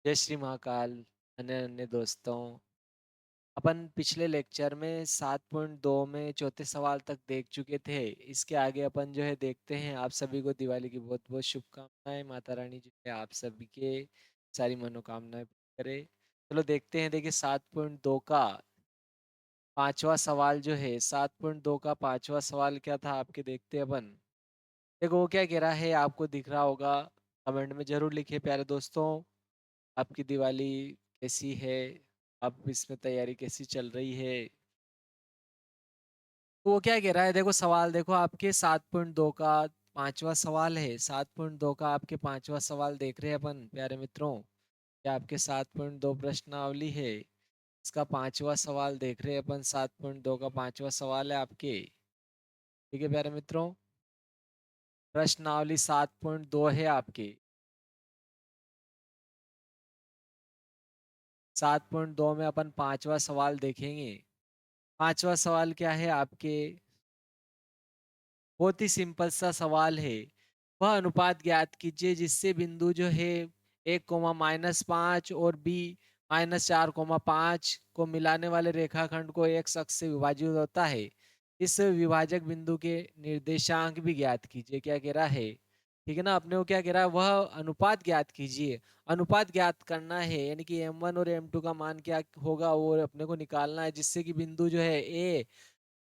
जय श्री महाकाल। अन्य अन्य दोस्तों, अपन पिछले लेक्चर में 7.2 में चौथे सवाल तक देख चुके थे। इसके आगे अपन जो है देखते हैं। आप सभी को दिवाली की बहुत बहुत शुभकामनाएं। माता रानी जो है आप सभी के सारी मनोकामनाएं पूरी करे। चलो देखते हैं। देखिए 7.2 का पांचवा सवाल जो है, 7.2 का पांचवा सवाल क्या था आपके, देखते हैं अपन। देखो वो क्या कह रहा है, आपको दिख रहा होगा। कमेंट में जरूर लिखिए प्यारे दोस्तों, आपकी दिवाली कैसी है, अब इसमें तैयारी कैसी चल रही है। तो वो क्या कह रहा है, देखो सवाल देखो आपके 7.2 का पांचवा सवाल है। 7.2 का आपके पांचवा सवाल देख रहे हैं अपन प्यारे मित्रों। क्या आपके 7.2 प्रश्नावली है, इसका पांचवा सवाल देख रहे हैं अपन। 7.2 का पांचवा सवाल है आपके। ठीक है प्यारे मित्रों, प्रश्नावली 7.2 है आपके। 7.2 में अपन पांचवा सवाल देखेंगे। पांचवा सवाल क्या है आपके, बहुत ही सिंपल सा सवाल है। वह अनुपात ज्ञात कीजिए जिससे बिंदु जो है 1, -5 और बी -4, 5 को मिलाने वाले रेखाखंड को एक अक्ष से विभाजित होता है। इस विभाजक बिंदु के निर्देशांक भी ज्ञात कीजिए। क्या कह रहा है, ठीक है ना। अपने को क्या कह रहा है, वह अनुपात ज्ञात कीजिए। अनुपात ज्ञात करना है, यानी कि m1 और m2 का मान क्या होगा वो अपने को निकालना है, जिससे कि बिंदु जो है ए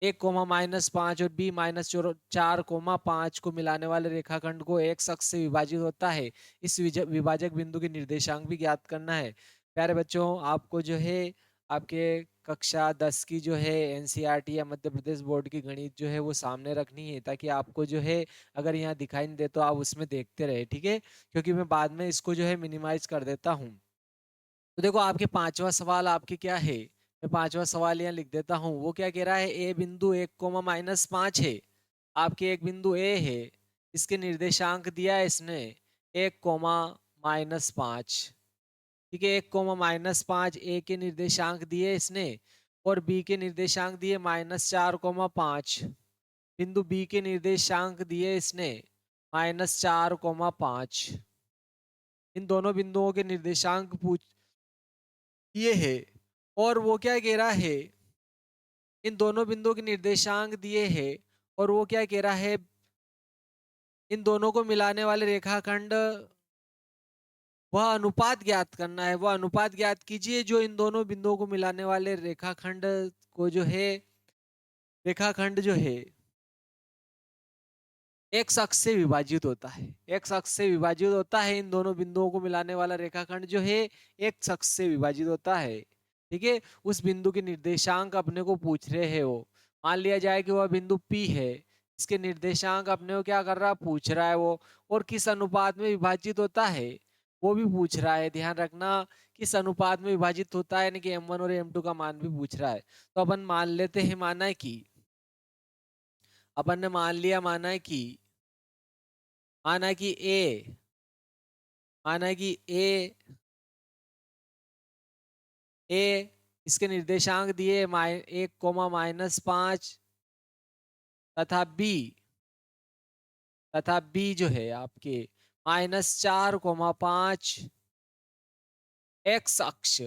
1, -5 और B -4, 5 को मिलाने वाले रेखाखंड को एक अक्ष से विभाजित होता है। इस विभाजक बिंदु के निर्देशांक भी ज्ञात करना है। प्यारे बच्चों, आपको जो है आपके कक्षा 10 की जो है एनसीईआरटी या मध्य प्रदेश बोर्ड की गणित जो है वो सामने रखनी है, ताकि आपको जो है अगर यहाँ दिखाई नहीं दे तो आप उसमें देखते रहे, ठीक है। क्योंकि मैं बाद में इसको जो है मिनिमाइज कर देता हूँ। तो देखो आपके पांचवा सवाल आपके क्या है, मैं पांचवा सवाल यहाँ लिख देता हूँ। वो क्या कह रहा है, ए बिंदु 1, -5 है। आपके एक बिंदु ए है, इसके निर्देशांक दिया है इसने 1, -5। ठीक है, 1, -5 ए के निर्देशांक दिए इसने, और बी के निर्देशांक दिए -4, 5। बिंदु बी के निर्देशांक दिए इसने -4, 5। इन दोनों बिंदुओं के निर्देशांक पूछ ये है। और वो क्या कह रहा है, इन दोनों बिंदुओं के निर्देशांक दिए हैं, और वो क्या कह रहा है, इन दोनों को मिलाने वाले रेखाखंड वह अनुपात ज्ञात करना है। वह अनुपात ज्ञात कीजिए जो इन दोनों बिंदुओं को मिलाने वाले रेखाखंड को जो है, रेखाखंड जो है एक अक्ष से विभाजित होता है। एक अक्ष से विभाजित होता है, इन दोनों बिंदुओं को मिलाने वाला रेखाखंड जो है एक अक्ष से विभाजित होता है। ठीक है, उस बिंदु के निर्देशांक अपने को पूछ रहे हैं वो। मान लिया जाए कि वह बिंदु P है, इसके निर्देशांक अपने को क्या कर रहा है, पूछ रहा है वो। और किस अनुपात में विभाजित होता है वो भी पूछ रहा है। ध्यान रखना, किस अनुपात में विभाजित होता है, यानी कि m1 और m2 का मान भी पूछ रहा है। तो अपन मान लेते हैं, माना है कि अपन ने मान लिया, माना कि ए माना कि ए इसके निर्देशांक दिए 1, -5 तथा बी जो है आपके -4, 5। एक्स अक्ष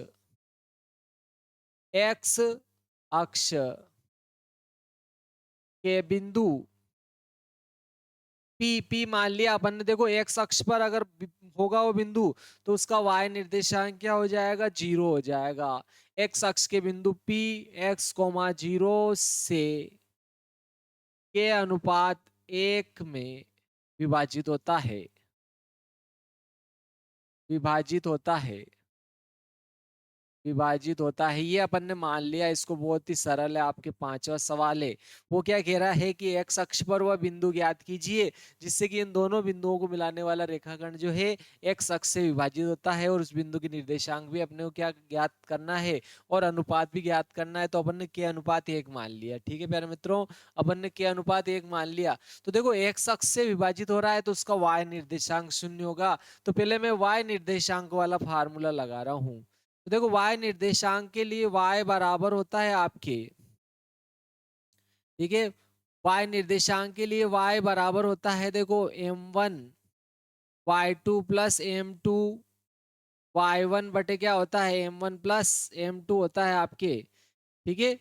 एक्स अक्ष के बिंदु पी मान लिया अपन ने। देखो एक्स अक्ष पर अगर होगा वो बिंदु, तो उसका वाई निर्देशांक क्या हो जाएगा, 0 हो जाएगा। एक्स अक्ष के बिंदु P x, 0 से के अनुपात 1 में विभाजित होता है, विभाजित होता है, विभाजित होता है। ये अपन ने मान लिया, इसको बहुत ही सरल है। आपके पांचवा सवाल है, वो क्या कह रहा है कि एक्स अक्ष पर वह बिंदु ज्ञात कीजिए जिससे कि इन दोनों बिंदुओं को मिलाने वाला रेखाखंड जो है एक्स अक्ष से विभाजित होता है, और उस बिंदु के निर्देशांक भी अपने को क्या ज्ञात करना है, और अनुपात भी ज्ञात करना है। तो अपन ने के अनुपात 1 मान लिया। ठीक है प्यारे मित्रों, अपन ने के अनुपात 1 मान लिया। तो देखो एक्स अक्ष से विभाजित हो रहा है तो उसका वाई निर्देशांक 0 होगा। तो पहले मैं वाई निर्देशांक वाला फार्मूला लगा रहा हूँ। तो देखो y निर्देशांक के लिए y बराबर होता है आपके, ठीक है, y निर्देशांक के लिए y बराबर होता है, देखो m1 y2 + m2 y1 बटे क्या होता है m1 प्लस m2 होता है आपके, ठीक है।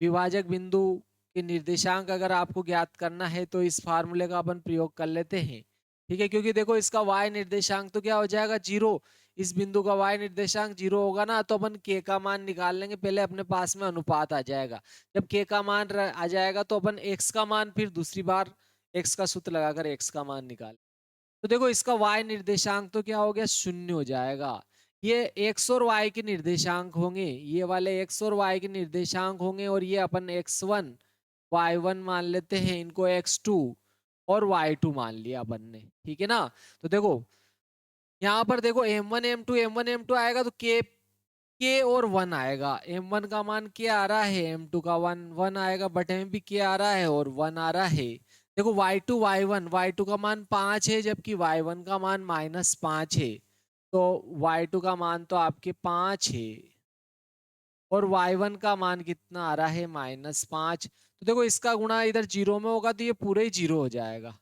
विभाजक बिंदु के निर्देशांक अगर आपको ज्ञात करना है तो इस फार्मूले का अपन प्रयोग कर लेते हैं, ठीक है। क्योंकि देखो इसका y निर्देशांक तो क्या हो जाएगा 0, इस बिंदु का y निर्देशांक 0 होगा ना, तो अपन k का मान निकाल लेंगे। पहले अपने पास में अनुपात आ जाएगा, जब k का मान आ जाएगा तो अपन x का मान फिर दूसरी बार x का सूत्र लगाकर x का मान निकाल। तो देखो इसका y निर्देशांक तो क्या हो गया 0 हो जाएगा। ये x और y के निर्देशांक होंगे, ये वाले x और y के निर्देशांक होंगे, और ये अपन x1 y1 मान लेते हैं, इनको x2 और y2 मान लिया अपन ने, ठीक है ना। तो देखो यहाँ पर देखो m1 m2 आएगा तो k और 1 आएगा। m1 का मान क्या आ रहा है, m2 का 1 आएगा, बटे में भी क्या आ रहा है और 1 आ रहा है। देखो y2 का मान 5 है, जबकि y1 का मान -5 है, तो y2 का मान तो आपके 5 है और y1 का मान कितना आ रहा है -5। तो देखो इसका गुणा इधर 0 में होगा तो ये पूरे ही 0 हो जाएगा,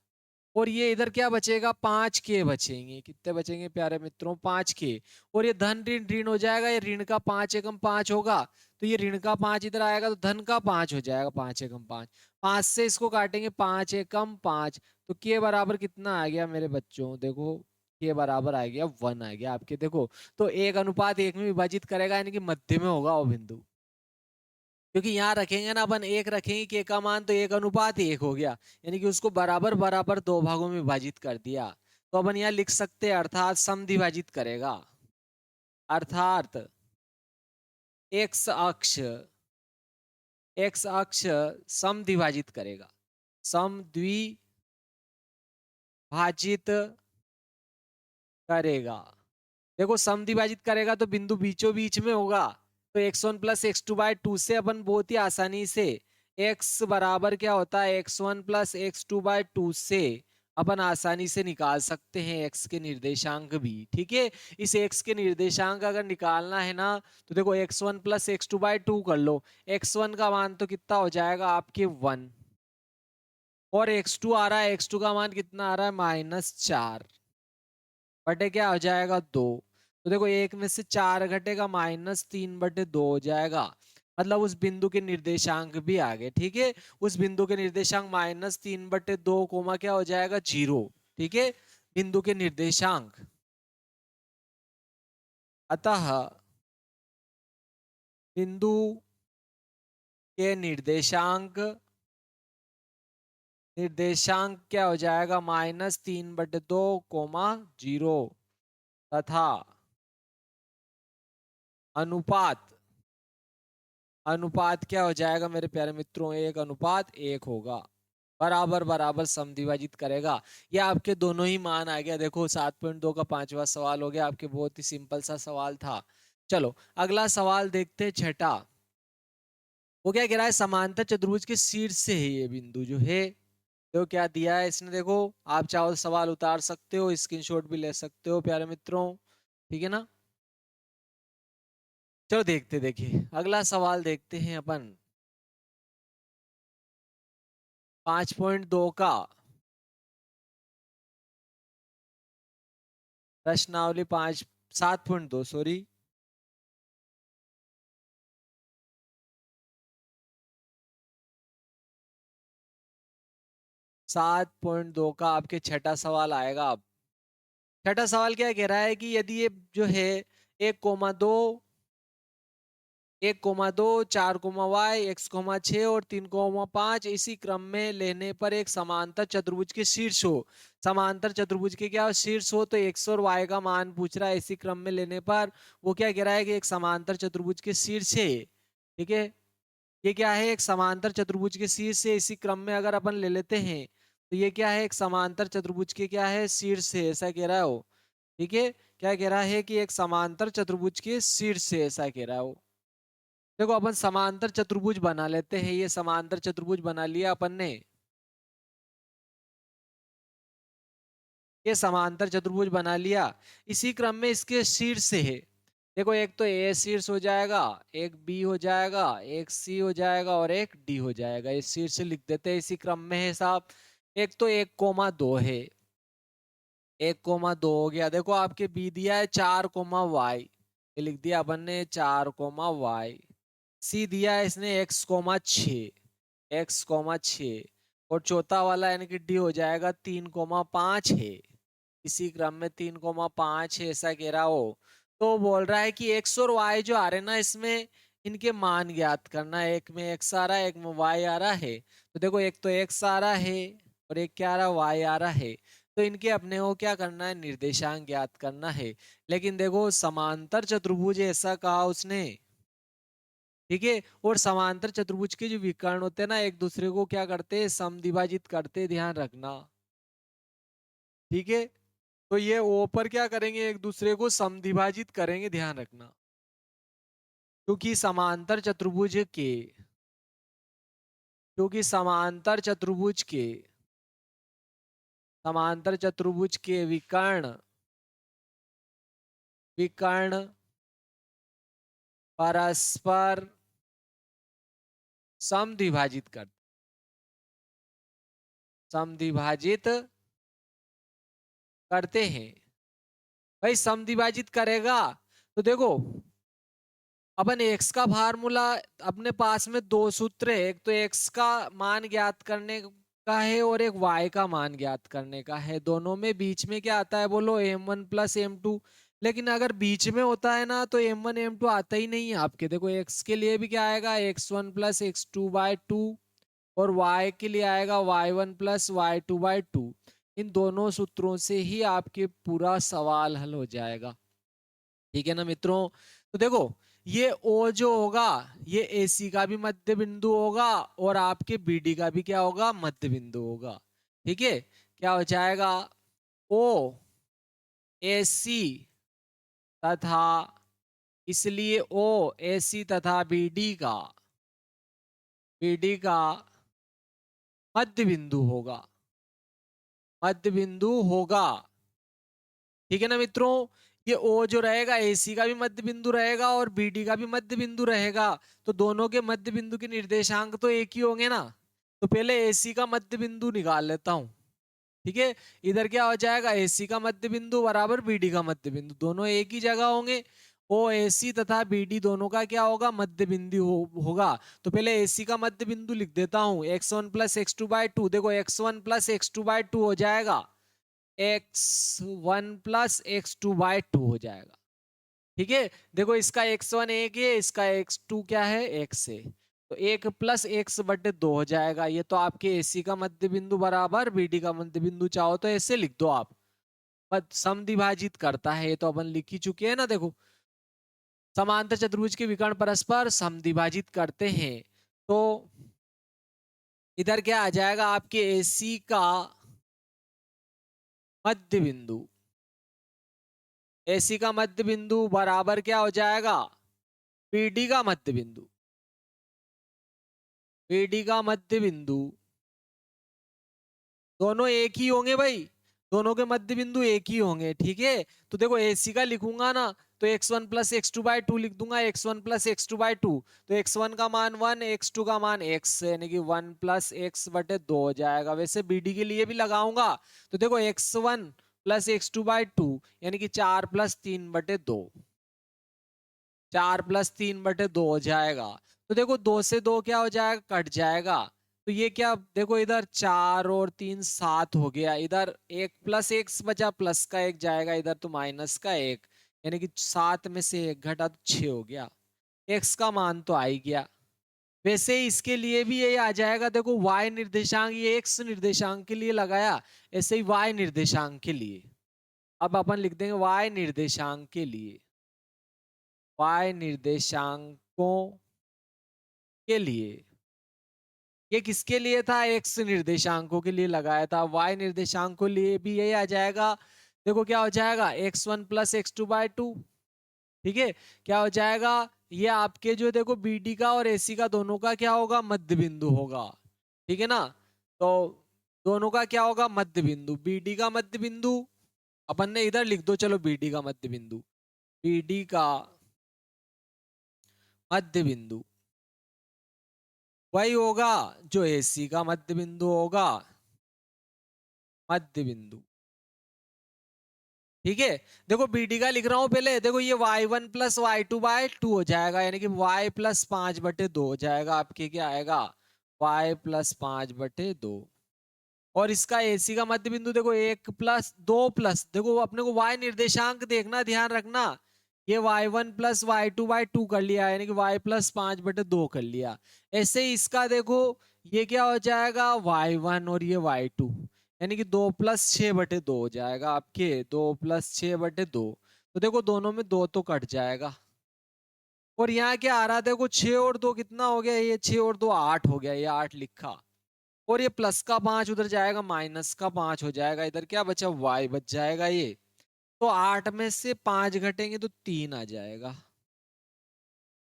और ये इधर क्या बचेगा 5k बचेंगे। कितने बचेंगे प्यारे मित्रों 5k, और ये धन ऋण ऋण हो जाएगा, ये ऋण का 5 एकम 5 होगा, तो ये ऋण का 5 इधर आएगा तो धन का 5 हो जाएगा, 5 एकम 5, 5 से इसको काटेंगे 5 एकम 5, तो k बराबर कितना आ गया मेरे बच्चों, देखो k बराबर आ गया 1 आ गया आपके। देखो तो 1:1 में विभाजित करेगा, यानी कि मध्य में होगा वो बिंदु, क्योंकि यहाँ रखेंगे ना अपन 1 रखेंगे के का मान तो 1:1 हो गया, यानी कि उसको बराबर बराबर दो भागों में विभाजित कर दिया। तो अपन यहाँ लिख सकते हैं अर्थात समद्विभाजित करेगा, अर्थात एक्स अक्ष समद्विभाजित करेगा, समद्विभाजित करेगा। देखो समद्विभाजित करेगा तो बिंदु बीचों बीच में होगा, तो x1 प्लस x2/2 से अपन बहुत ही आसानी से x बराबर क्या होता है x1 प्लस x2/2 से अपन आसानी से निकाल सकते हैं x के निर्देशांक भी, ठीक है। इस x के निर्देशांक अगर निकालना है ना, तो देखो x1 प्लस x2/2 कर लो, x1 का मान तो कितना हो जाएगा आपके 1, और x2 आ रहा है, x2 का मान कितना आ रहा है -4, बटे क्या हो जाएगा 2। तो देखो एक में से 4 घटेगा, -3/2 हो जाएगा, मतलब उस बिंदु के निर्देशांक भी आ गए, ठीक है। उस बिंदु के निर्देशांक -3/2 कोमा क्या हो जाएगा 0, ठीक है, बिंदु के निर्देशांक। अतः बिंदु के निर्देशांक क्या हो जाएगा -3/2 कोमा 0, तथा अनुपात अनुपात क्या हो जाएगा मेरे प्यारे मित्रों 1:1 होगा, बराबर बराबर समद्विभाजित करेगा। ये आपके दोनों ही मान आ गया। देखो 7.2 का 5वां सवाल हो गया आपके, बहुत ही सिंपल सा सवाल था। चलो अगला सवाल देखते हैं, छठा। वो क्या कह रहा है, समांतर चतुर्भुज के शीर्ष से है ये बिंदु जो है, तो क्या दिया है इसने, देखो आप चाहो तो सवाल उतार सकते हो, स्क्रीनशॉट भी ले सकते हो प्यारे मित्रों, ठीक है ना। चलो देखिए अगला सवाल देखते हैं अपन 5.2 का प्रश्नावली 7.2 सॉरी, 7.2 का आपके छठा सवाल आएगा। अब छठा सवाल क्या कह रहा है कि यदि ये जो है 1,2 1,2 4,y x,6 और 3,5 इसी क्रम में लेने पर एक समांतर चतुर्भुज के शीर्ष हो, समांतर चतुर्भुज के क्या शीर्ष हो, तो x और y का मान पूछ रहा है इसी क्रम में लेने पर। वो क्या कह रहा है कि एक समांतर चतुर्भुज के शीर्ष है, ठीक है। ये क्या है, एक समांतर चतुर्भुज के शीर्ष से इसी क्रम में अगर अपन ले लेते हैं, तो ये क्या है, एक समांतर चतुर्भुज के क्या है शीर्ष है, ऐसा कह रहा है वो, ठीक है। क्या कह रहा है कि एक समांतर चतुर्भुज के शीर्ष से, ऐसा कह रहा है वो। देखो अपन समांतर चतुर्भुज बना लेते हैं, ये समांतर चतुर्भुज बना लिया अपन ने, ये समांतर चतुर्भुज बना लिया, इसी क्रम में इसके शीर्ष से है। देखो एक तो ए शीर्ष हो जाएगा, एक बी हो जाएगा, एक सी हो जाएगा और एक डी हो जाएगा, ये शीर्ष लिख देते हैं, इसी क्रम में है साहब। एक तो 1,2 है, 1,2 हो गया। देखो आपके बी दिया है 4,y, ये लिख दिया अपन ने 4,y। सी दिया है इसने x,6 और चौथा वाला यानी कि डी हो जाएगा 3,5 है। इसी क्रम में 3,5 है ऐसा कह रहा हो। तो बोल रहा है कि x और y जो आ रहे ना इसमें इनके मान ज्ञात करना है। एक में x आ रहा है, एक में y आ रहा है। तो देखो एक तो x आ रहा है और एक क्या आ रहा है, y आ रहा है। तो इनके अपने को क्या करना है, निर्देशांक ज्ञात करना है। लेकिन देखो समांतर चतुर्भुज ऐसा कहा उसने, ठीक है। और समांतर चतुर्भुज के जो विकर्ण होते हैं ना एक दूसरे को क्या करते हैं, समद्विभाजित करते हैं, ध्यान रखना, ठीक है। तो ये ओ पर क्या करेंगे, एक दूसरे को समद्विभाजित करेंगे, ध्यान रखना। क्योंकि समांतर चतुर्भुज के क्योंकि समांतर चतुर्भुज के विकर्ण विकर्ण परस्पर समद्विभाजित करते हैं। भाई समद्विभाजित करेगा तो देखो अपन एक्स का फार्मूला, अपने पास में दो सूत्र है, एक तो एक्स का मान ज्ञात करने का है और एक वाई का मान ज्ञात करने का है। दोनों में बीच में क्या आता है, बोलो m1 + m2। लेकिन अगर बीच में होता है ना तो m1 m2 आता ही नहीं है आपके। देखो एक्स के लिए भी क्या आएगा, x1 + x2/2 और y के लिए आएगा y1 + y2/2। इन दोनों सूत्रों से ही आपके पूरा सवाल हल हो जाएगा, ठीक है ना मित्रों। तो देखो ये O जो होगा ये AC का भी मध्य बिंदु होगा और आपके BD का भी क्या होगा, मध्य बिंदु होगा, ठीक है। क्या हो जाएगा, O AC तथा, इसलिए O AC तथा BD का मध्य बिंदु होगा, मध्य बिंदु होगा, ठीक है ना मित्रों। ये O जो रहेगा AC का भी मध्य बिंदु रहेगा और BD का भी मध्य बिंदु रहेगा। तो दोनों के मध्य बिंदु के निर्देशांक तो एक ही होंगे ना। तो पहले AC का मध्य बिंदु निकाल लेता हूं, ठीक है। इधर क्या हो जाएगा, AC का मध्य बिंदु बराबर BD का मध्य बिंदु, दोनों एक ही जगह होंगे। OAC तथा BD दोनों का क्या होगा, मध्य बिंदु होगा। तो पहले AC का मध्य बिंदु लिख देता हूं, x1 + x2/2। देखो x1 + x2/2 हो जाएगा x1 + x2/2 हो जाएगा, ठीक है। देखो इसका x1 1 है, इसका x2 क्या है, x है। तो 1 + x/2 हो जाएगा। ये तो आपके AC का मध्य बिंदु बराबर BD का मध्य बिंदु, चाहो तो ऐसे लिख दो आप, पर समद्विभाजित करता है ये तो अपन लिख ही चुके हैं ना। देखो समांतर चतुर्भुज के विकर्ण परस्पर समद्विभाजित करते हैं। तो इधर क्या आ जाएगा, आपके AC का मध्य बिंदु, AC का मध्य बिंदु बराबर क्या हो जाएगा, BD का मध्य बिंदु, BD का मध्य बिंदु, दोनों एक ही होंगे भाई, दोनों के मध्य बिंदु एक ही होंगे, ठीक है। तो देखो AC का लिखूंगा ना तो x1 + x2/2 लिख दूंगा, x1 + x2/2। तो x1 का मान 1, x2 का मान x, यानी कि 1 + x/2 हो जाएगा। वैसे BD के लिए भी लगाऊंगा तो देखो x1 + x2/2 यानी कि 4 + 3/2, 4 + 3/2 हो जाएगा। तो देखो 2 से 2 क्या हो जाएगा, कट जाएगा। तो ये क्या, देखो इधर 4 और 3 7 हो गया, इधर 1 + x बचा, प्लस का 1 जाएगा इधर, तो माइनस का 1, यानी कि 7 में से 1 घटा तो 6 हो गया। x का मान तो आ ही गया। वैसे ही इसके लिए भी ये आ जाएगा। देखो y निर्देशांक, ये x निर्देशांक के लिए लगाया, ऐसे ही y निर्देशांक के लिए अब अपन लिख देंगे y निर्देशांक के लिए, y निर्देशांकों के लिए। ये किसके लिए था, एक्स निर्देशांकों के लिए लगाया था। वाई निर्देशांक के लिए भी यही आ जाएगा। देखो क्या हो जाएगा, x1 + x2/2, ठीक है। क्या हो जाएगा, ये आपके जो देखो BD का और AC का दोनों का क्या होगा, मध्य बिंदु होगा, ठीक है ना। तो दोनों का क्या होगा, मध्य बिंदु, BD का मध्य बिंदु अपन ने इधर लिख दो, चलो BD का मध्य बिंदु, BD का मध्य बिंदु वही होगा जो AC का मध्य बिंदु होगा, मध्य बिंदु, ठीक है। देखो BD का लिख रहा हूं पहले, देखो ये y1 प्लस y2/2 हो जाएगा, यानी कि y प्लस 5/2 हो जाएगा आपके, क्या आएगा y प्लस 5/2। और इसका AC का मध्य बिंदु देखो 1+2+, देखो अपने को y निर्देशांक देखना, ध्यान रखना, ये y1 प्लस y2/2 कर लिया, यानी कि y प्लस 5/2 कर लिया। ऐसे ही इसका देखो ये क्या हो जाएगा y1 और ये y2, यानी कि 2+6/2 हो जाएगा आपके, 2+6/2। तो देखो दोनों में 2 तो कट जाएगा। और यहाँ क्या आ रहा, देखो 6 और 2 कितना हो गया, ये 6 और 2 8 हो गया, ये 8 लिखा। और ये प्लस का 5 उधर जाएगा, माइनस का 5 हो जाएगा, इधर क्या बचा y बच जाएगा ये। तो 8 में से 5 घटेंगे तो 3 आ जाएगा।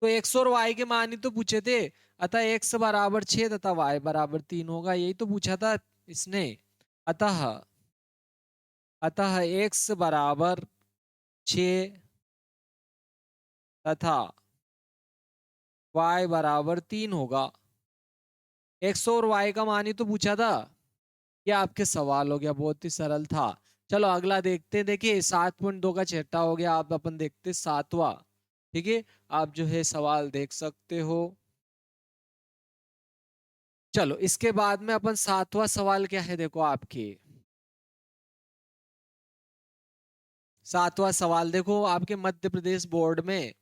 तो x और y के मान ही तो पूछे थे, अतः x बराबर 6 तथा y बराबर 3 होगा, यही तो पूछा था इसने। अतः अतः x बराबर 6 तथा y बराबर 3 होगा। x और y का मान ही तो पूछा था। ये आपके सवाल हो गया, बहुत ही सरल था। चलो अगला देखते हैं। देखिए 7.2 का छठा हो गया, आप अपन देखते 7वां। ठीक है, आप जो है सवाल देख सकते हो। चलो इसके बाद में अपन 7वां सवाल क्या है, देखो आपके 7वां सवाल देखो आपके मध्य प्रदेश बोर्ड में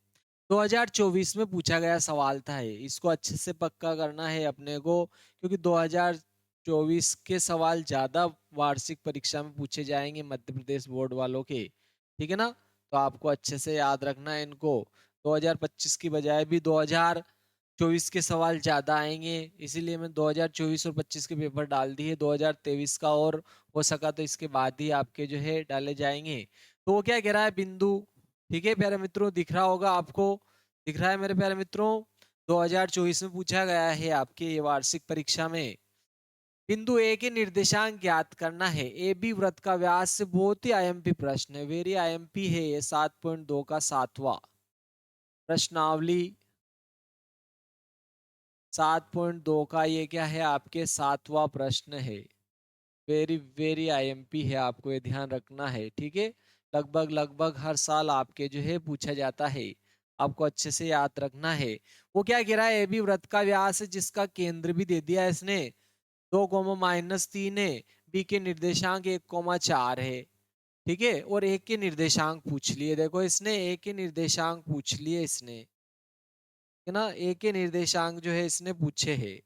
2024 में पूछा गया सवाल था। ये इसको अच्छे से पक्का करना है अपने को, क्योंकि 2024 के सवाल ज्यादा वार्षिक परीक्षा में पूछे जाएंगे मध्य प्रदेश बोर्ड वालों के। ठीक है ना, तो आपको अच्छे से याद रखना है इनको। 2025 की बजाय भी 2024 के सवाल ज्यादा आएंगे, इसीलिए मैं 2024 और 25 के पेपर डाल दिए। 2023 का और हो सका तो इसके बाद ही आपके जो है डाले जाएंगे। तो वो क्या कह रहा है बिंदु, ठीक है प्यारे मित्रों, दिख रहा होगा आपको, दिख रहा है मेरे प्यारे मित्रों। 2024 में पूछा गया है आपके ये वार्षिक परीक्षा में, बिंदु ए के निर्देशांक ज्ञात करना है, ए बी वृत्त का व्यास से, बहुत ही आईएमपी प्रश्न है, वेरी आईएमपी है ये। 7.2 का 7वां प्रश्नावली, 7.2 का ये क्या है आपके 7वां प्रश्न है। वेरी वेरी आईएमपी है, आपको ये ध्यान रखना है। ठीक है, लगभग लगभग हर साल आपके जो है पूछा जाता है, आपको अच्छे से याद रखना है। वो क्या कह रहा है, ए बी वृत्त का व्यास है जिसका केंद्र भी दे दिया है इसने, 2, -3 है, बी के निर्देशांक 1, 4 है। ठीक है, और एक के निर्देशांक पूछ लिए, देखो इसने एक के निर्देशांक पूछ लिए इसने, है ना, एक के निर्देशांक जो है इसने पूछे हैं।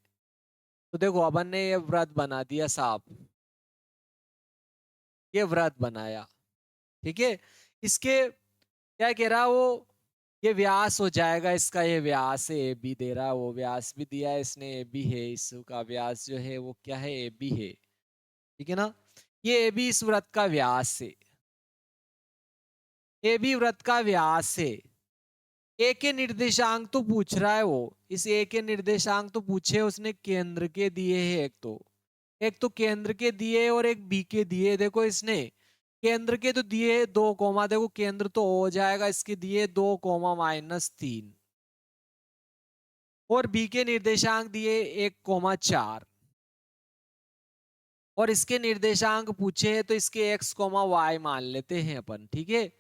तो देखो अपन ने ये व्रत बना दिया साहब, ये व्रत बनाया। ठीक है, इसके क्या कह रहा वो, ये व्यास हो जाएगा इसका, ये व्यास है, ए बी दे रहा, वो व्यास भी दिया है इसने, ए बी है, इसका व्यास जो है वो क्या है, ए बी है। ठीक है ना, ये ए बी इस व्रत का व्यास है, ए बी व्रत का व्यास है। ए के निर्देशांक तो पूछ रहा है वो, इस ए के निर्देशांक तो पूछे उसने, केंद्र के दिए हैं एक तो केंद्र के दिए और एक बी के दिए। देखो इसने केंद्र के तो दिए 2, देखो केंद्र तो हो जाएगा, इसके दिए 2, -3, और बी के निर्देशांक दिए 1, 4, और इसके निर्देशांक पूछे हैं तो इसके x, y मान लेते हैं अपन। ठीक है,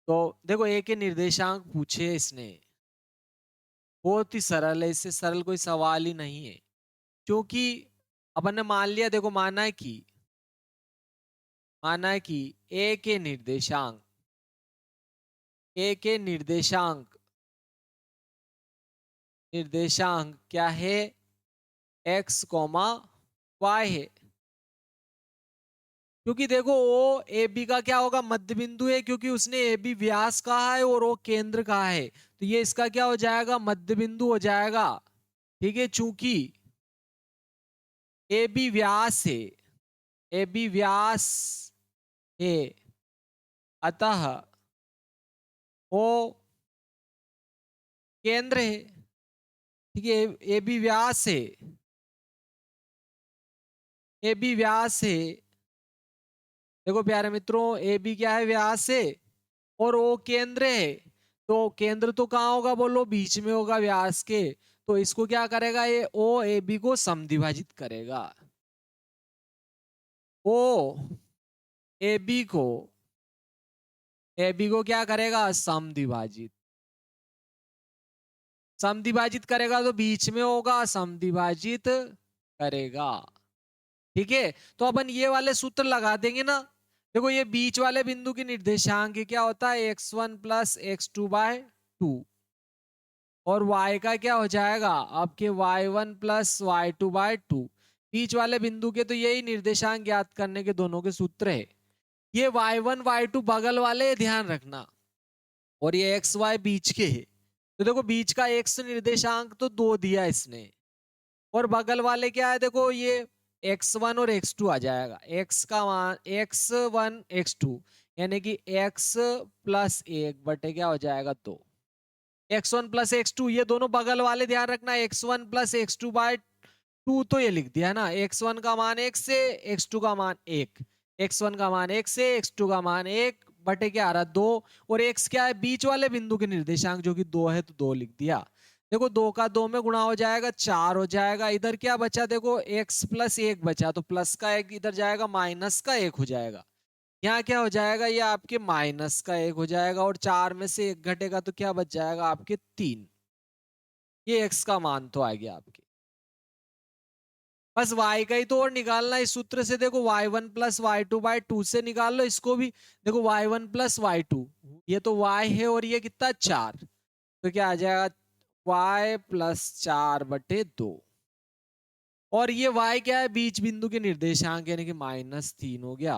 तो देखो ए के निर्देशांक पूछे इसने, बहुत ही सरल है, इससे सरल कोई सवाल ही नहीं है। क्योंकि अपन ने मान लिया, देखो माना है कि ए के निर्देशांक क्या है, x, y है। क्योंकि देखो ओ ए बी का क्या होगा, मध्य बिंदु है, क्योंकि उसने ए बी व्यास कहा है और वो केंद्र कहा है, तो ये इसका क्या हो जाएगा, मध्य बिंदु हो जाएगा। ठीक है, चूंकि ए बी व्यास है, ए बी व्यास है, अतः वो केंद्र है। ठीक है, ए बी व्यास है, ए बी व्यास है। देखो प्यारे मित्रों, ए बी क्या है, व्यास है, और ओ केंद्र है। तो केंद्र तो कहाँ होगा बोलो, बीच में होगा व्यास के। तो इसको क्या करेगा, ये ओ ए बी को समद्विभाजित करेगा, ओ ए बी को ए बी को क्या करेगा, समद्विभाजित। समद्विभाजित करेगा तो बीच में होगा, समद्विभाजित करेगा। ठीक है, तो अपन ये वाले सूत्र लगा देंगे ना। देखो ये बीच वाले बिंदु की निर्देशांक क्या होता है, x1 प्लस x2/2, और y का क्या हो जाएगा आपके y1 प्लस y2/2। बीच वाले बिंदु के तो यही निर्देशांक ज्ञात करने के दोनों के सूत्र है। ये y1 y2 बगल वाले, ध्यान रखना, और ये x y बीच के है। तो देखो बीच का x निर्देशांक तो 2 दिया इसने, और बगल वाले क्या है, देखो ये x1 और x2 आ जाएगा। x का मान x1 x2 यानी कि x प्लस 1 बटे क्या हो जाएगा 2। x1 प्लस x2 ये दोनों बगल वाले, ध्यान रखना, x1 प्लस x2/2 तो ये लिख दिया ना। x1 का मान 1 से, x2 का मान 1, x1 का मान 1 से, x2 का मान 1 बटे क्या आ रहा 2, और x क्या है, बीच वाले बिंदु के निर्देशांक जो कि 2 है तो 2 लिख दिया। देखो 2 का 2 में गुणा हो जाएगा, 4 हो जाएगा। इधर क्या बचा, देखो x प्लस 1 बचा, तो प्लस का 1 इधर जाएगा, माइनस का 1 हो जाएगा। यहाँ क्या हो जाएगा, ये आपके माइनस का 1 हो जाएगा, और 4 में से 1 घटेगा तो क्या बच जाएगा आपके 3। ये x का मान तो आ गया आपके। बस y का ही तो और निकालना है इस सूत्र से। देखो y1 प्लस y2/2 से निकाल लो इसको भी। देखो y1 प्लस y2, ये तो y है और ये कितना 4, तो क्या आ जाएगा y प्लस 4/2, और ये y क्या है, बीच बिंदु के निर्देशांक यानी कि -3 हो गया।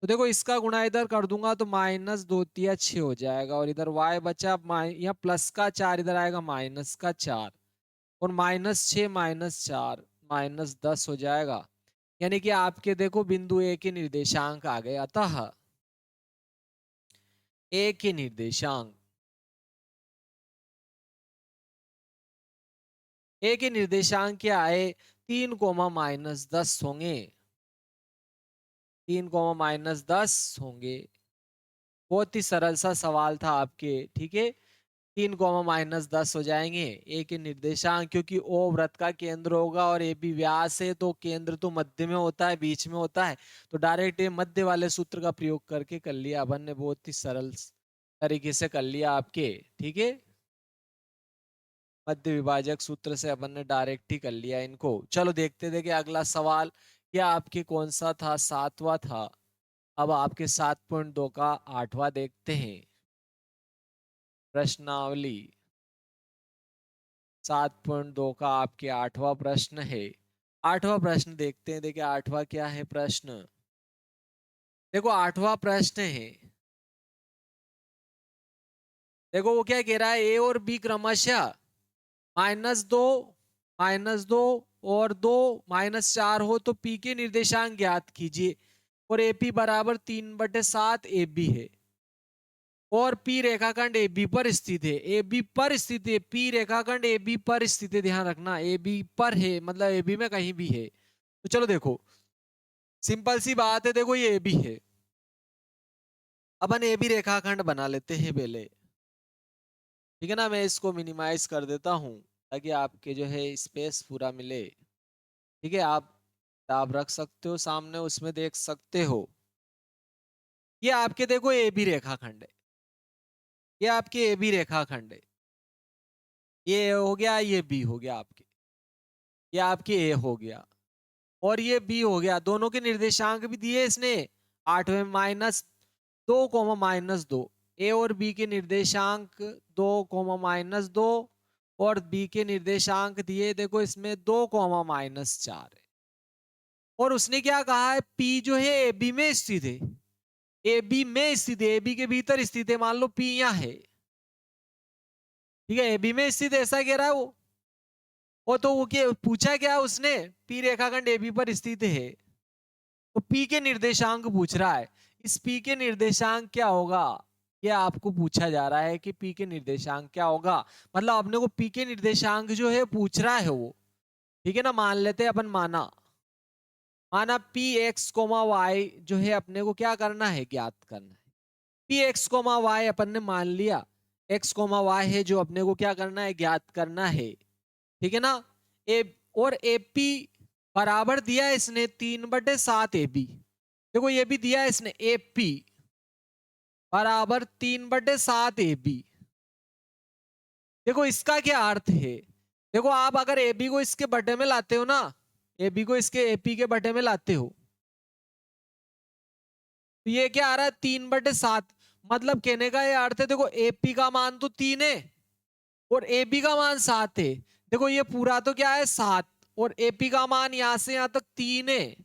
तो देखो इसका गुणा इधर कर दूंगा तो -2×3=6 हो जाएगा, और इधर y बचा, यहाँ प्लस का 4 इधर आएगा, माइनस का 4, और -6 -4 -10 हो जाएगा। यानी कि आपके देखो बिंदु ए के निर्देशांक आ गए। अतः ए के निर्देशांक, ए के निर्देशांक क्या आए, 3, -10 होंगे। 3, -10 होंगे। बहुत ही सरल सा सवाल था आपके, ठीक है। 3, -10 हो जाएंगे ए के निर्देशांक, क्योंकि ओ वृत्त का केंद्र होगा और ए बी व्यास है, तो केंद्र तो मध्य में होता है, बीच में होता है, तो डायरेक्ट ये मध्य वाले सूत्र का प्रयोग करके कर लिया अपन ने, बहुत ही सरल तरीके से कर लिया आपके, ठीक है। मध्य विभाजक सूत्र से अपन ने डायरेक्ट ही कर लिया इनको। चलो देखते थे कि अगला सवाल क्या आपके कौन सा था, 7वां था। अब आपके 7.2 का 8वां देखते हैं प्रश्नावली। 7.2 का आपके 8वां प्रश्न है। 8वां प्रश्न देखते हैं। देखिए 8वां क्या है प्रश्न, देखो 8वां प्रश्न है। देखो वो क्या कह रहा है, ए और बी क्रमशः -2 -2 और 2 -4 हो तो पी के निर्देशांक ज्ञात कीजिए, और एपी बराबर 3/7 ए बी है, और पी रेखाखंड ए बी पर स्थित है। ए बी पर स्थित है, पी रेखाखंड ए बी पर स्थित है, ध्यान रखना ए बी पर है, मतलब ए बी में कहीं भी है। तो चलो देखो सिंपल सी बात है, देखो ये ए बी है, अपन ए बी रेखाखंड बना लेते हैं पहले, ठीक है ना। मैं इसको मिनिमाइज कर देता हूं ताकि आपके जो है स्पेस पूरा मिले, ठीक है। आप किताब रख सकते हो सामने, उसमें देख सकते हो। ये आपके देखो ए बी रेखाखंड है, ये आपके ए बी रेखाखंड है। ये हो गया, ये बी हो गया आपके, ये आपके ए हो गया, और ये बी हो गया। दोनों के निर्देशांक भी दिए इसने 8 में, -2, -2। ए और बी के निर्देशांक 2, -2, और बी के निर्देशांक दिए देखो इसमें 2, -4 है। और उसने क्या कहा है, पी जो है ए बी में स्थित है, ए बी में स्थित है, ए बी के भीतर स्थित है। मान लो पी यहाँ है, ठीक है, ए बी में स्थित ऐसा कह रहा है वो तो वो क्या पूछा, क्या उसने, पी रेखाखंड ए बी पर स्थित है, तो पी के निर्देशांक पूछ रहा है। इस पी के निर्देशांक क्या होगा, ये आपको पूछा जा रहा है कि पी के निर्देशांक क्या होगा। मतलब अपने को पी के निर्देशांक जो है पूछ रहा है वो, ठीक है ना। मान लेते हैं अपन, माना पी एक्स कोमा वाई जो है अपने को क्या करना है, ज्ञात करना है। पी एक्स कोमा वाई अपन ने मान लिया, एक्स कोमा वाई है जो अपने को क्या करना है, ज्ञात करना है, ठीक है ना। ए और एपी बराबर दिया इसने 3/7 ए बी। देखो ये भी दिया इसने एपी, बराबर 3/7 AB। देखो इसका क्या अर्थ है, देखो आप अगर AB को इसके बटे में लाते हो ना, AB को इसके AP के बटे में लाते हो, तो ये क्या आ रहा है 3/7। मतलब कहने का ये अर्थ है, देखो AP का मान तो 3 है और AB का मान 7 है। देखो ये पूरा तो क्या है 7 और AP का मान यहां से यहां तक 3 है,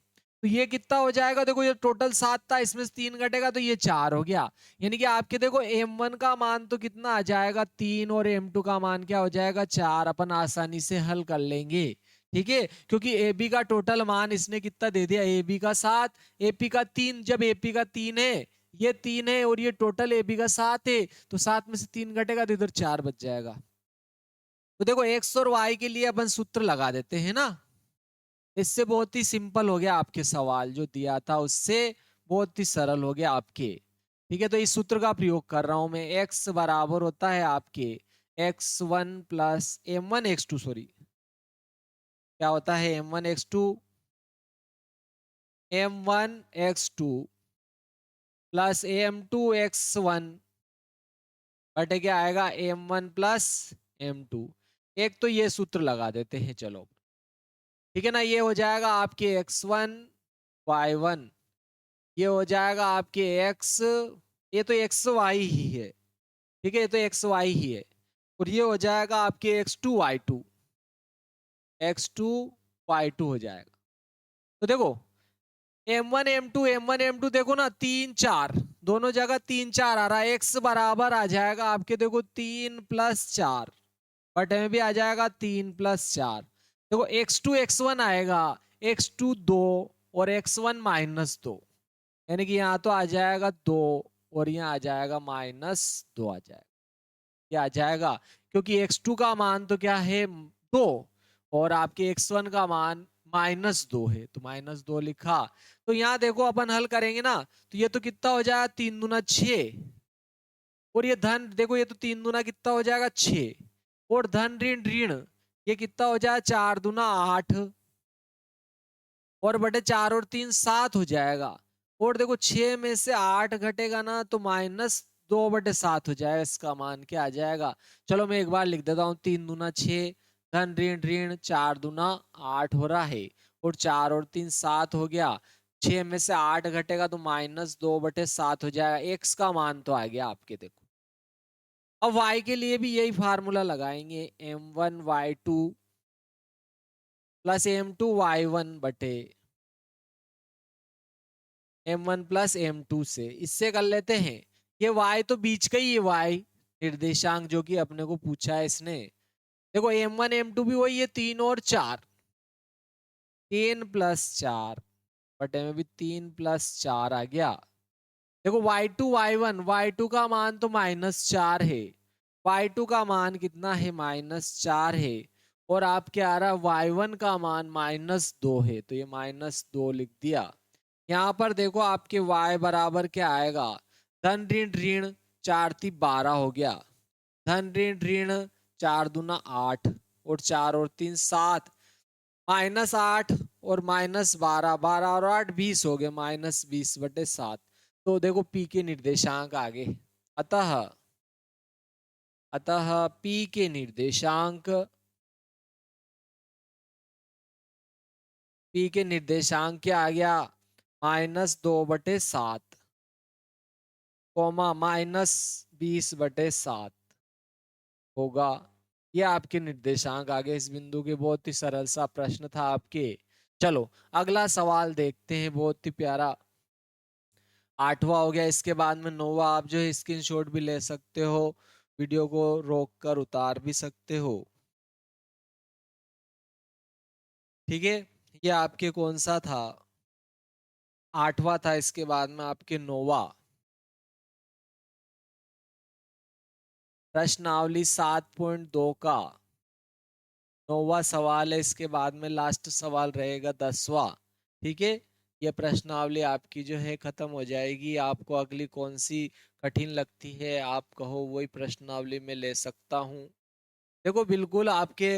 तो ये कितना हो जाएगा, देखो ये टोटल 7 था, इसमें से 3 घटेगा तो ये 4 हो गया। यानी कि आपके देखो M1 का मान तो कितना आ जाएगा 3 और M2 का मान क्या हो जाएगा 4। अपन आसानी से हल कर लेंगे, ठीक है, क्योंकि AB का टोटल मान इसने कितना दे दिया, AB का 7, AP का 3। जब AP का 3 है, ये 3 है और ये टोटल AB का 7 है, तो 7 में से 3 घटेगा तो इधर 4 बच जाएगा। तो देखो एक्स और वाई के लिए अपन सूत्र लगा देते हैं ना, इससे बहुत ही सिंपल हो गया आपके सवाल जो दिया था उससे बहुत ही सरल हो गया आपके। ठीक है, तो इस सूत्र का प्रयोग कर रहा हूं मैं। एक्स बराबर होता है आपके x1 plus m1 x2, sorry क्या होता है m1 x2 plus m2 x1 बटे क्या आएगा m1 प्लस m2। एक तो ये सूत्र लगा देते हैं, चलो ठीक है ना। ये हो जाएगा आपके x1 y1, ये हो जाएगा आपके x, ये तो एक्स वाई ही है, ठीक है, ये तो एक्स वाई ही है। और ये हो जाएगा आपके x2 y2, x2 y2 हो जाएगा। तो देखो m1 m2 देखो ना 3 4, दोनों जगह 3 4 आ रहा है। x बराबर आ जाएगा आपके देखो 3+4, बटे में भी आ जाएगा 3+4। देखो x2 x1 आएगा, x2 2 और x1 -2, यानी कि यहाँ तो आ जाएगा 2 और यहाँ आ जाएगा -2 आ जाएगा। क्या आ जाएगा, क्योंकि x2 का मान तो क्या है 2 और आपके x1 का मान -2 है, तो -2 लिखा। तो यहाँ देखो अपन हल करेंगे ना, तो ये तो कितना हो जाएगा 3 दूना 6, और ये धन देखो ये तो 3 दूना कितना हो जाएगा 6, और धन ऋण ऋण ये कितना हो जाएगा 4 दूना 8, और बटे 4 और 3 7 हो जाएगा। और देखो 6 में से 8 घटेगा ना तो -2/7 हो जाएगा, इसका मान क्या आ जाएगा। चलो मैं एक बार लिख देता हूँ, 3 दूना 6, धन ऋण ऋण 4 दूना 8 हो रहा है, और 4 और 3 7 हो गया। 6 में से 8 घटेगा तो -2/7 हो जाएगा। एक्स का मान तो आ गया आपके, देखो। अब y के लिए भी यही फार्मूला लगाएंगे, m1 y2 plus m2 y1 बटे m1 प्लस m2 से। इससे कर लेते हैं, ये y तो बीच का ही है, y निर्देशांक जो कि अपने को पूछा है इसने। देखो m1 m2 भी वही है 3 और 4, 3+4 बटे में भी 3+4 आ गया। देखो y2 y1 का मान तो -4 है, y2 का मान कितना है -4 है, और आपके आ रहा y1 का मान -2 है, तो ये -2 लिख दिया। यहाँ पर देखो आपके y बराबर क्या आएगा, धन ऋण ऋण 4×3 12 हो गया, धन ऋण ऋण 4 दूना 8 और 4 और 3 7, -8 और -12, 12 और 8 20 हो गए, -20/7। तो देखो p के निर्देशांक आगे, अतः अतः p के निर्देशांक, p के निर्देशांक क्या आ गया -2/7 कोमा -20/7 होगा। ये आपके निर्देशांक आगे इस बिंदु के। बहुत ही सरल सा प्रश्न था आपके। चलो अगला सवाल देखते हैं, बहुत ही प्यारा। 8वां हो गया, इसके बाद में 9वां। आप जो है स्क्रीनशॉट भी ले सकते हो, वीडियो को रोक कर उतार भी सकते हो, ठीक है। ये आपके कौन सा था, 8वां था। इसके बाद में आपके 9वां, प्रश्नावली 7.2 का 9वां सवाल है। इसके बाद में लास्ट सवाल रहेगा 10वां, ठीक है। ये प्रश्नावली आपकी जो है खत्म हो जाएगी। आपको अगली कौन सी कठिन लगती है आप कहो, वही प्रश्नावली में ले सकता हूँ। देखो बिल्कुल आपके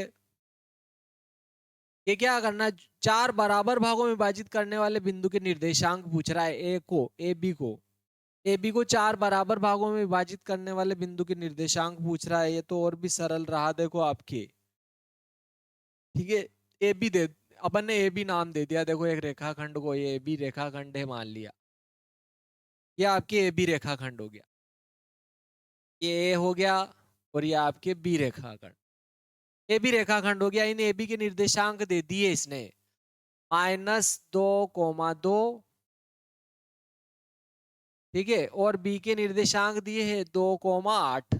ये क्या करना है, 4 बराबर भागों में विभाजित करने वाले बिंदु के निर्देशांक पूछ रहा है, ए बी को। ए बी को 4 बराबर भागों में विभाजित करने वाले बिंदु के निर्देशांक पूछ रहा है। ये तो और भी सरल रहा, देखो आपके, ठीक है। ए बी दे, अपन ने ए बी नाम दे दिया, देखो एक रेखाखंड को, ये ए बी रेखाखंड है मान लिया, ये आपके ए बी रेखाखंड हो गया, ये ए हो गया, और ये आपके बी रेखाखंड, ए बी रेखाखंड हो गया। इन ए बी के निर्देशांक दे दिए इसने, -2,2, ठीक है, और बी के निर्देशांक दिए हैं 2,8,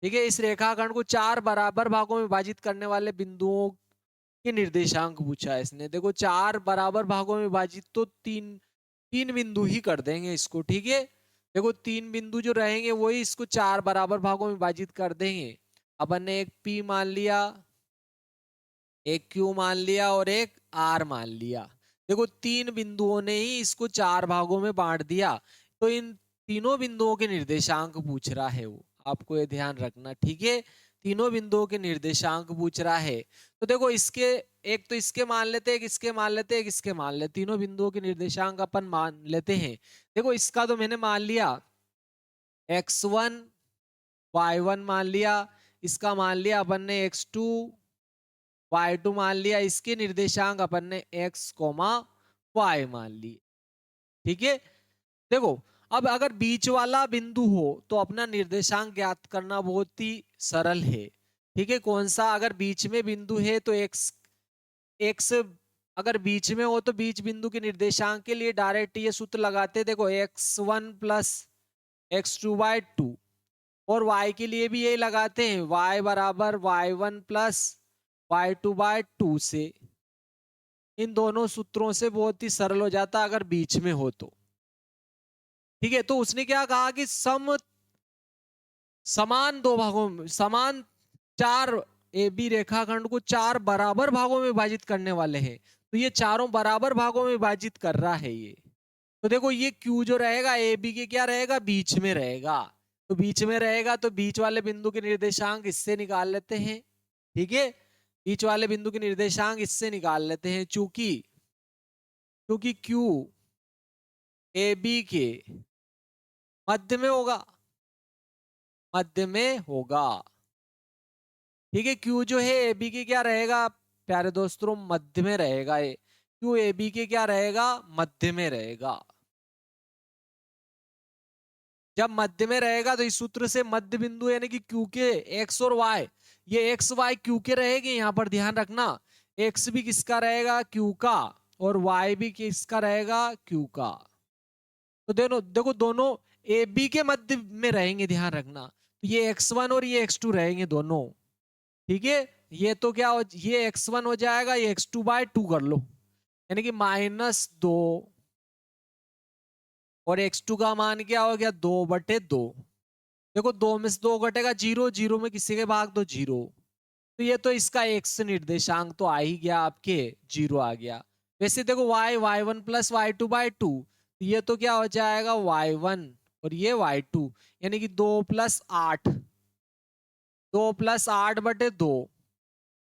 ठीक है। इस रेखाखंड को 4 बराबर भागों में विभाजित करने वाले बिंदुओं के निर्देशांक पूछा है इसने। देखो 4 बराबर भागों में विभाजित तो तीन तीन बिंदु ही कर देंगे इसको, ठीक है। देखो 3 बिंदु जो रहेंगे वही इसको 4 बराबर भागों में विभाजित कर देंगे। अपन ने एक P मान लिया, एक Q मान लिया और एक R मान लिया। देखो 3 बिंदुओं ने ही इसको 4 भागों में बांट दिया, तो इन तीनों बिंदुओं के निर्देशांक पूछ रहा है वो, आपको ये ध्यान रखना, ठीक है। तीनों बिंदुओं के निर्देशांक पूछ रहा है। तो देखो इसके, एक तो इसके मान लेते, एक इसके मान लेते, एक इसके मान लेते, तीनों बिंदुओं के निर्देशांक अपन मान लेते हैं। देखो इसका तो मैंने मान लिया x1 y1 मान लिया, इसका मान लिया अपन ने x2 y2 मान लिया, इसके निर्देशांक अपन ने x, y मान लिए, ठीक है। देखो अब अगर बीच वाला बिंदु हो तो अपना निर्देशांक ज्ञात करना बहुत ही सरल है, ठीक है। कौन सा? अगर बीच में बिंदु है तो x अगर बीच में हो तो बीच बिंदु के निर्देशांक के लिए डायरेक्ट ये सूत्र लगाते, देखो x1 प्लस x2/2, और y के लिए भी यही लगाते हैं, y बराबर y1 प्लस y2/2 से। इन दोनों सूत्रों से बहुत ही सरल हो जाता अगर बीच में हो तो, ठीक है। तो उसने क्या कहा कि समान दो भागों में, समान 4 ए बी रेखाखंड को 4 बराबर भागों में विभाजित करने वाले हैं, तो ये चारों बराबर भागों में विभाजित कर रहा है ये। तो देखो ये Q जो रहेगा ए बी के क्या रहेगा, बीच में रहेगा, तो बीच में रहेगा तो बीच वाले बिंदु के निर्देशांक इससे निकाल लेते हैं, ठीक है। बीच वाले बिंदु के निर्देशांक इससे निकाल लेते हैं, चूंकि Q ए बी के मध्य में होगा, मध्य में होगा, ठीक है। Q जो है ए बी के क्या रहेगा प्यारे दोस्तों, मध्य में रहेगा। ये Q ए बी के क्या रहेगा, मध्य में रहेगा। जब मध्य में रहेगा तो इस सूत्र से मध्य बिंदु यानी कि Q के x और y, ये x y Q के रहेंगे, यहां पर ध्यान रखना। x भी किसका रहेगा, Q का, और y भी किसका रहेगा, Q का। तो देखो दोनों ए बी के मध्य में रहेंगे, ध्यान रखना। तो ये x1 और ये x2 रहेंगे दोनों, ठीक है। ये तो क्या हो, ये x1 हो जाएगा, ये x2/2 कर लो, यानी कि -2, और x2 का मान क्या हो गया, 2/2। देखो 2 में से 2 घटेगा 0, 0 में किसी के भाग दो 0, तो ये तो इसका x निर्देशांक तो आ ही गया आपके, 0 आ गया। वैसे देखो y1 प्लस y2/2, तो ये तो क्या हो जाएगा y1 और ये y2, यानी कि 2 + 8, 2 + 8/2,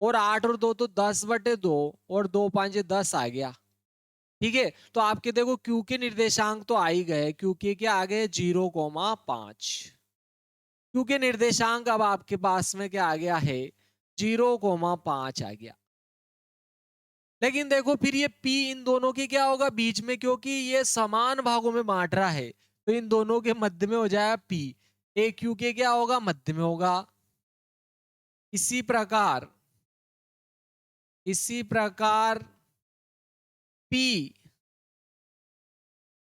और 8 और 2 तो 10/2, और 2 5 10 आ गया, ठीक है। तो आपके देखो Q के निर्देशांक तो आ ही गए, Q के क्या आ गए, 0,5। Q के निर्देशांक अब आपके पास में क्या आ गया है, 0,5 आ गया। लेकिन देखो फिर ये P इन दोनों के क्या होगा, बीच में, क्योंकि ये समान भागों में बांट रहा है, तो इन दोनों के मध्य में हो जाएगा P। ए Q के क्या होगा, मध्य में होगा। इसी प्रकार P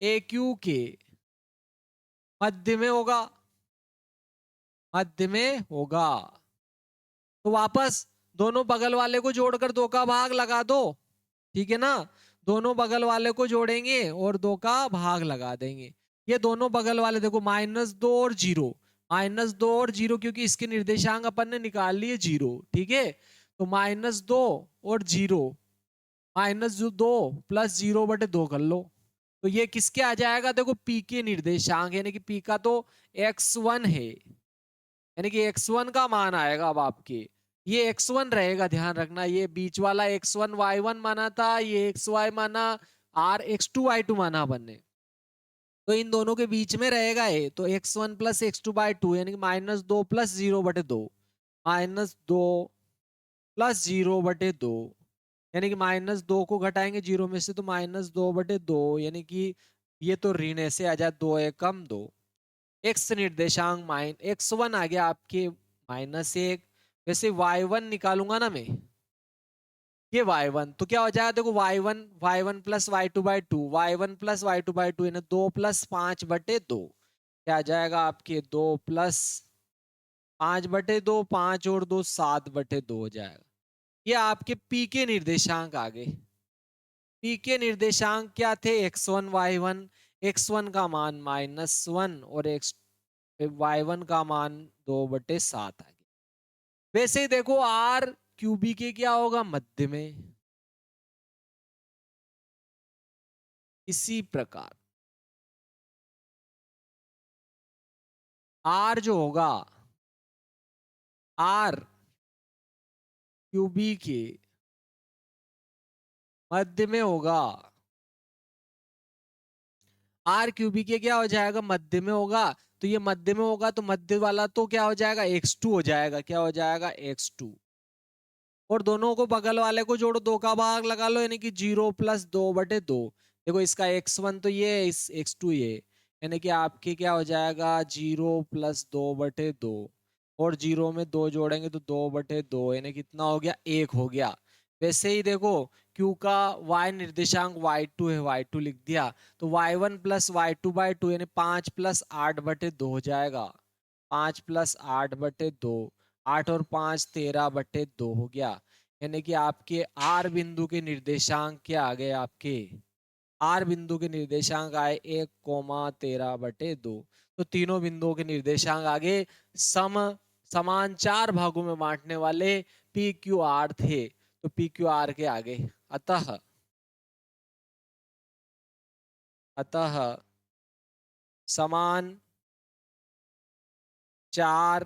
ए Q के मध्य में होगा, मध्य में होगा। तो वापस दोनों बगल वाले को जोड़कर 2 का भाग लगा दो, ठीक है ना। दोनों बगल वाले को जोड़ेंगे और 2 का भाग लगा देंगे। ये दोनों बगल वाले देखो -2 और 0, -2 और 0, क्योंकि इसके निर्देशांक अपन ने निकाल लिए 0, ठीक है। तो -2 और 0, -2 + 0/2 कर लो, तो ये किसके आ जाएगा, देखो P के निर्देशांक, यानी कि P का तो x1 है, यानी कि x1 का मान आएगा। अब आपके ये x1 रहेगा, ध्यान रखना। ये बीच वाला x1 y1 माना था, ये xy माना, r x2 y2 माना बनने। तो इन दोनों के बीच में रहेगा ये, तो x1 प्लस x2/2 यानी कि -2 प्लस 0/2, -2 प्लस 0/2 यानी कि -2 को घटाएंगे 0 में से तो -2/2 यानी कि ये तो ऋण ऐसे आ जाए 2 एकम 2। x निर्देशांक x1 आ गया आपके -1। वैसे y1 निकालूंगा ना मैं, ये y1 तो क्या हो जाएगा देखो, y1 plus y2/2, y1 plus y2/2 यानी 2 प्लस 5/2 क्या आ जाएगा आपके 2 प्लस 5/2, 5 और 2 7/2 हो जाएगा। ये आपके p के निर्देशांक आ गए। p के निर्देशांक क्या थे, x1 y1, x1 का मान -1 और y1 का मान 2/7 आ गया। वैसे ही देखो r क्यूबी के क्या होगा, मध्य में। इसी प्रकार r जो होगा, r क्यूबी के मध्य में होगा, आर क्यूबी के क्या हो जाएगा, मध्य में होगा। तो ये मध्य में होगा तो मध्य वाला तो क्या हो जाएगा, x2 हो जाएगा। क्या हो जाएगा, x2। और दोनों को बगल वाले को जोड़ो, 2 का भाग लगा लो यानी कि 0 प्लस 2/2। देखो इसका x1 तो ये, इस x2 ये, यानी कि आपके क्या हो जाएगा 0 प्लस 2/2 और 0 में 2 जोड़ेंगे तो 2/2 यानी कितना हो गया, 1 हो गया। वैसे ही देखो Q का y निर्देशांक y2 है, y2 लिख दिया, तो y1 प्लस y2/2 यानी 5 प्लस 8/2 हो जाएगा। 5 प्लस 8/2, 8 और 5 13/2 हो गया। यानी कि आपके आर बिंदु के निर्देशांक क्या आ गए, आपके आर बिंदु के निर्देशांक आए 1,13/2। तो तीनों बिंदुओं के निर्देशांक आगे समान 4 भागों में बांटने वाले पी क्यू आर थे, तो पी क्यू आर के आगे। अतः अतः समान 4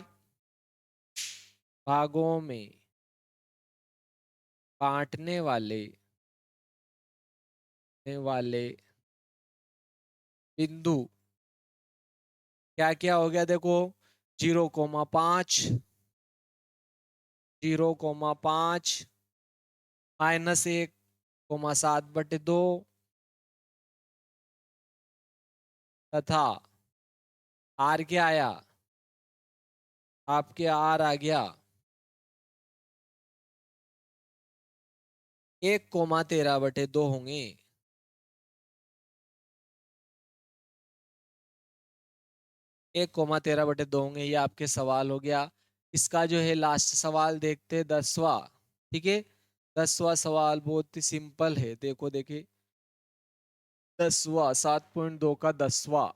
भागों में बांटने वाले बिंदु क्या क्या हो गया देखो, 0,5, 0,5, -1,7/2 तथा आर क्या आया, आपके आर आ गया 1,13/2 होंगे। 1,13/2 होंगे, ये आपके सवाल हो गया। इसका जो है लास्ट सवाल देखते हैं, 10वां। ठीक है, 10वां सवाल बहुत ही सिंपल है, देखो देखिए 10वां 7.2 का 10वां।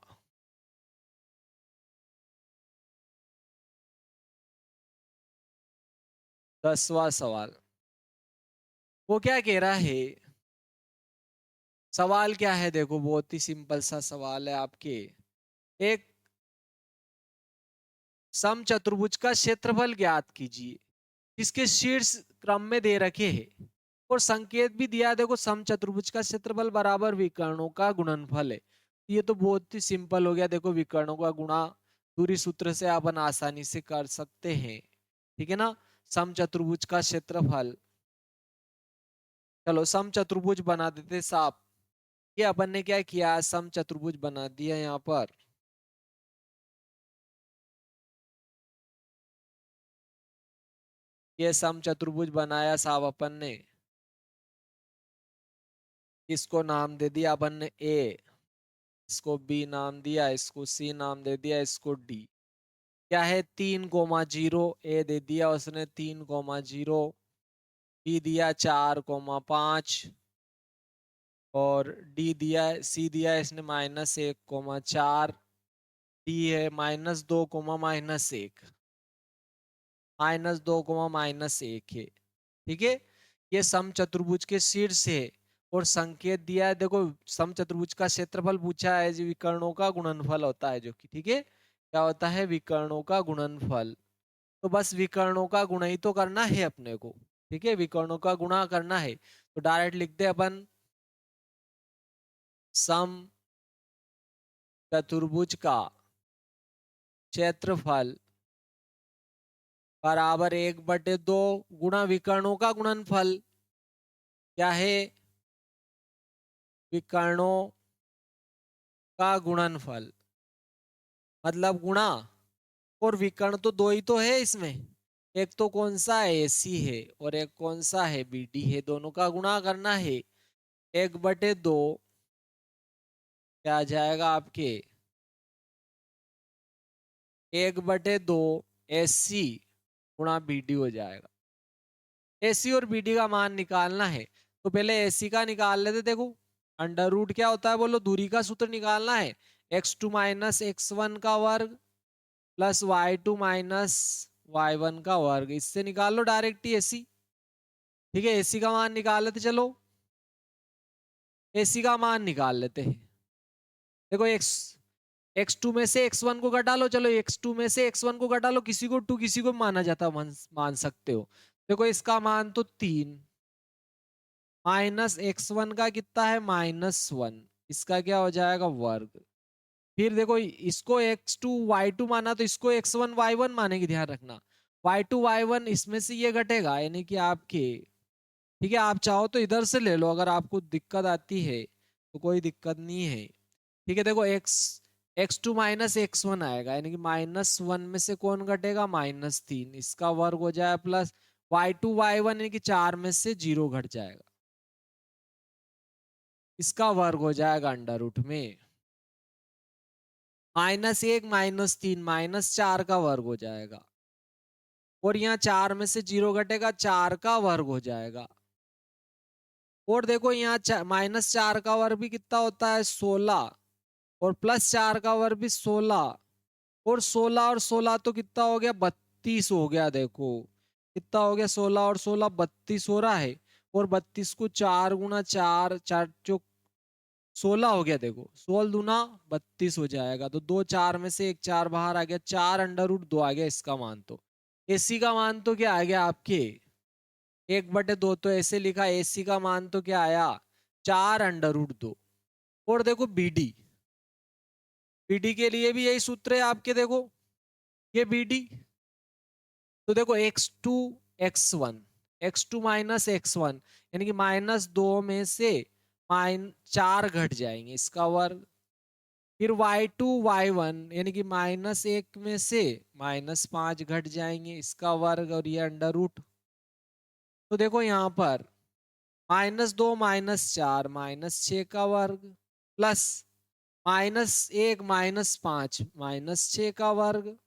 10वां सवाल वो क्या कह रहा है, सवाल क्या है देखो, बहुत ही सिंपल सा सवाल है आपके। एक समचतुर्भुज का क्षेत्रफल ज्ञात कीजिए जिसके शीर्ष क्रम में दे रखे हैं और संकेत भी दिया है। देखो समचतुर्भुज का क्षेत्रफल बराबर विकर्णों का गुणनफल है। ये तो बहुत ही सिंपल हो गया, देखो विकर्णों का गुणा दूरी सूत्र से अपन आसानी से कर सकते हैं। ठीक है ना, समचतुर्भुज का क्षेत्रफल, चलो समचतुर्भुज बना देते साफ। ये अपन ने क्या किया, समचतुर्भुज बना दिया यहाँ पर। ये समचतुर्भुज बनाया साहब अपन ने, इसको नाम दे दिया अपन ने ए, इसको बी नाम दिया, इसको सी नाम दे दिया, इसको डी। क्या है 3,0, ए दे दिया उसने 3,0, बी दिया 4,5 और डी दिया, सी दिया इसने -1,4, डी है -2, -1, -2, -1 है। ठीक है, ये समचतुर्भुज के शीर्ष है और संकेत दिया है। देखो समचतुर्भुज का क्षेत्रफल पूछा है, जो विकर्णों का गुणनफल होता है, जो कि ठीक है क्या होता है, विकर्णों का गुणनफल। तो बस विकर्णों का गुणा ही तो करना है अपने को। ठीक है, विकर्णों का गुणा करना है तो डायरेक्ट लिख दे अपन सम चतुर्भुज का क्षेत्रफल बराबर 1/2 गुणा विकर्णों का गुणनफल। क्या है? विकर्णों का गुणनफल, मतलब गुणा, और विकर्ण तो दो ही तो है इसमें, एक तो कौन सा है, एसी है, और एक कौन सा है, बीडी है। दोनों का गुणा करना है। 1/2 क्या आ जाएगा आपके, 1/2 एसी गुणा बीडी हो जाएगा। एसी और बीडी का मान निकालना है, तो पहले एसी का निकाल लेते। देखो अंडर रूट क्या होता है, बोलो दूरी का सूत्र निकालना है। x2 माइनस x1 का वर्ग प्लस y2 माइनस y1 का वर्ग, इससे निकाल लो डायरेक्ट ही एसी। ठीक है, एसी का मान निकाल लेते। चलो एसी का मान निकाल लेते हैं। देखो x2 में से x1 को घटा लो। चलो x2 में से x1 को घटा लो, किसी को 2 किसी को माना जाता, मान सकते हो। देखो इसका मान तो 3, माइनस x1 का कितना है, -1, इसका क्या हो जाएगा, वर्ग। फिर देखो इसको x2 y2 माना, तो इसको x1 y1 मानेंगे, ध्यान रखना। y2 y1 इसमें से ये घटेगा, यानी कि आपके, ठीक है, आप चाहो तो इधर से ले लो, अगर आपको दिक्कत आती है तो कोई दिक्कत नहीं है। ठीक है, देखो x2 माइनस x1 आएगा, यानी कि -1 में से कौन घटेगा, -3, इसका वर्ग हो जाएगा, प्लस y2 y1 यानी कि 4 में से 0 घट जाएगा, इसका वर्ग हो जाएगा अंडर रूट में। -1 -3 -4 का वर्ग हो जाएगा, और यहाँ 4 में से 0 घटेगा, 4 का वर्ग हो जाएगा। और देखो यहाँ -4 का वर्ग भी कितना होता है, 16, और +4 का वर्ग भी 16, और 16 और 16 तो कितना हो गया, 32 हो गया। देखो कितना हो गया, 16 और 16 32 हो रहा है, और 32 को 4 गुना 4 4 जो 16 हो गया। देखो 16 दूना 32 हो जाएगा, तो 2 4 में से 1 4 बाहर आ गया, 4 अंडर रूट 2 आ गया इसका मान। तो एसी का मान तो क्या आ गया आपके, 1/2, तो ऐसे लिखा, एसी का मान तो क्या आया, 4 अंडर रूट 2। और देखो बीडी, बीडी के लिए भी यही सूत्र है आपके। देखो ये बीडी, तो देखो x2 x1, x2 minus x1, यानी कि -2 में से 4 घट जाएंगे, इसका वर्ग। फिर y2 y1 यानी कि -1 में से -5 घट जाएंगे, इसका वर्ग, और ये अंडर रूट। तो देखो यहाँ पर -2 -4 -6 का वर्ग, प्लस -1 -5 -6 का वर्ग,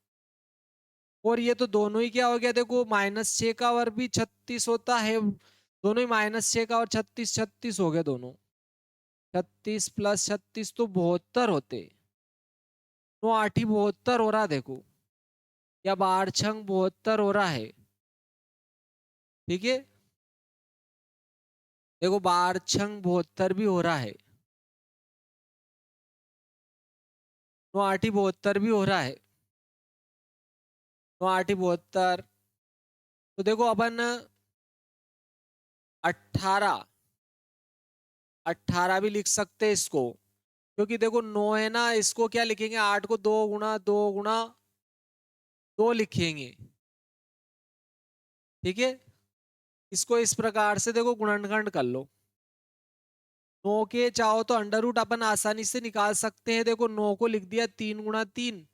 और ये तो दोनों ही क्या हो गया, देखो -6 का वर्ग भी 36 होता है, दोनों ही -6 का और 36 36 हो गए दोनों। 36 + 36 तो 72 होते, 9 8 72 हो रहा, देखो, या 12 6 72 हो रहा है। ठीक है, देखो 12 6 72 भी हो रहा है, 9 8 72 भी हो रहा है, 9 8 72। तो देखो अपन 18 18 भी लिख सकते हैं इसको, क्योंकि देखो 9 है ना, इसको क्या लिखेंगे, 8 को 2 गुणा 2 गुणा 2 लिखेंगे। ठीक है, इसको इस प्रकार से देखो गुणनखंड कर लो। 9 के चाहो तो अंडर रूट अपन आसानी से निकाल सकते हैं। देखो 9 को लिख दिया 3 गुणा 3,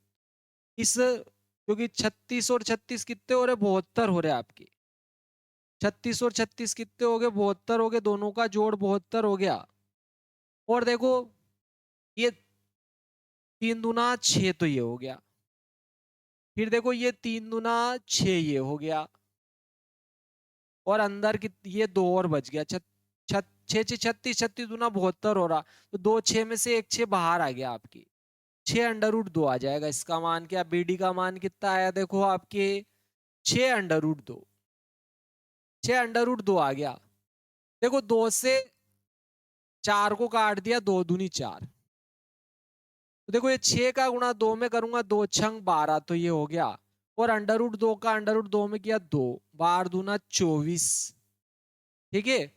इस, क्योंकि 36 और 36 कितने हो रहे, 72 हो रहे आपके। 36 और 36 कितने हो गए, 72 हो गए, दोनों का जोड़ 72 हो गया। और देखो ये 3 दूना 6, तो ये हो गया। फिर देखो ये 3 दूना 6, ये हो गया, और अंदर की ये 2 और बच गया, 6 6 36, 36 दूना 72 हो रहा, तो 2 6 में से 1 6 बाहर आ गया आपकी, 6 अंडर रूट 2 आ जाएगा इसका मान। क्या बीडी का मान कितना आया, देखो आपके 6 अंडर रूट 2, 6 अंडर रूट 2 आ गया। देखो 2 से 4 को काट दिया, 2 दूनी 4, तो देखो ये 6 का गुणा 2 में करूंगा, 2 6 12, तो ये हो गया, और अंडर रूट 2 का अंडर रूट 2 में किया 2, 12 दूना 24। ठीक है,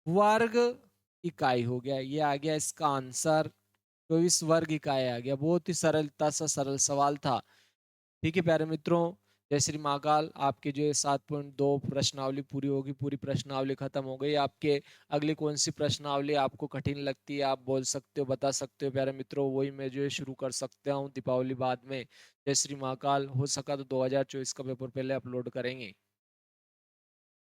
वर्ग इकाई हो गया, ये आ गया इसका आंसर। 24 वर्ग इकाई आ गया। बहुत ही सरलता सा सरल सवाल था। ठीक है प्यारे मित्रों, जय श्री महाकाल। आपके जो 7.2 प्रश्नावली पूरी होगी, पूरी प्रश्नावली खत्म हो गई। आपके अगली कौन सी प्रश्नावली आपको कठिन लगती है, आप बोल सकते हो, बता सकते हो प्यारे मित्रों। वही मैं जो है शुरू कर सकता हूँ दीपावली बाद में। जय श्री महाकाल। हो सका तो 2024 का पेपर पहले अपलोड करेंगे।